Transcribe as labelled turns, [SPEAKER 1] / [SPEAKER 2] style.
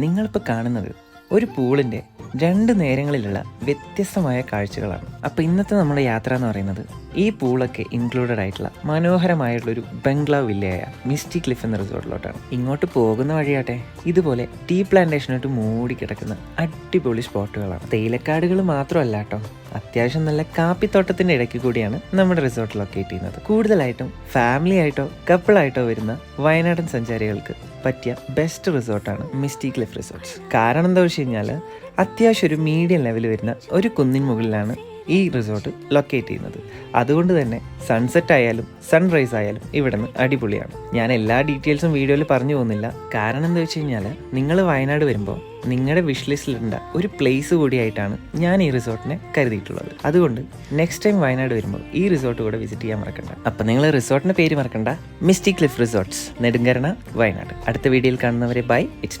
[SPEAKER 1] നിങ്ങളിപ്പോൾ കാണുന്നത് ഒരു പൂളിൻ്റെ 2 നേരങ്ങളിലുള്ള വ്യത്യസ്തമായ കാഴ്ചകളാണ്. അപ്പോൾ ഇന്നത്തെ നമ്മുടെ യാത്ര എന്ന് പറയുന്നത് ഈ പൂളൊക്കെ ഇൻക്ലൂഡഡ് ആയിട്ടുള്ള മനോഹരമായിട്ടുള്ളൊരു ബംഗ്ലാവ് വില്ലയായ മിസ്റ്റി ക്ലിഫ് എന്ന റിസോർട്ടിലോട്ടാണ്. ഇങ്ങോട്ട് പോകുന്ന വഴിയാട്ടെ ഇതുപോലെ ടീ പ്ലാന്റേഷനായിട്ട് മൂടിക്കിടക്കുന്ന അടിപൊളി സ്പോട്ടുകളാണ്. തേയിലക്കാടുകൾ മാത്രമല്ല കേട്ടോ, അത്യാവശ്യം നല്ല കാപ്പിത്തോട്ടത്തിൻ്റെ ഇടയ്ക്ക് കൂടിയാണ് നമ്മുടെ റിസോർട്ട് ലൊക്കേറ്റ് ചെയ്യുന്നത്. കൂടുതലായിട്ടും ഫാമിലി ആയിട്ടോ കപ്പിളായിട്ടോ വരുന്ന വയനാടൻ സഞ്ചാരികൾക്ക് പറ്റിയ ബെസ്റ്റ് റിസോർട്ടാണ് മിസ്റ്റി ക്ലിഫ് റിസോർട്ട്സ്. കാരണം എന്താ വെച്ച് കഴിഞ്ഞാൽ അത്യാവശ്യം ഒരു മീഡിയം ലെവൽ വരുന്ന ഒരു കുന്നിൻ മുകളിലാണ് ഈ റിസോർട്ട് ലൊക്കേറ്റ് ചെയ്യുന്നത്. അതുകൊണ്ട് തന്നെ സൺസെറ്റ് ആയാലും സൺറൈസ് ആയാലും ഇവിടെ നിന്ന് അടിപൊളിയാണ്. ഞാൻ എല്ലാ ഡീറ്റെയിൽസും വീഡിയോയിൽ പറഞ്ഞു പോകുന്നില്ല. കാരണം എന്താ വെച്ച് കഴിഞ്ഞാൽ നിങ്ങൾ വയനാട് വരുമ്പോൾ നിങ്ങളുടെ വിഷ് ലിസ്റ്റിലിടേണ്ട ഒരു പ്ലേസ് കൂടിയായിട്ടാണ് ഞാൻ ഈ റിസോർട്ടിനെ കരുതിയിട്ടുള്ളത്. അതുകൊണ്ട് നെക്സ്റ്റ് ടൈം വയനാട് വരുമ്പോൾ ഈ റിസോർട്ട് കൂടെ വിസിറ്റ് ചെയ്യാൻ മറക്കണ്ട. അപ്പം നിങ്ങൾ റിസോർട്ടിൻ്റെ പേര് മറക്കണ്ട, മിസ്റ്റി ക്ലിഫ് റിസോർട്ട്സ്, നെടുങ്കരണ, വയനാട്. അടുത്ത വീഡിയോയിൽ കാണുന്നവരെ ബൈ. It's me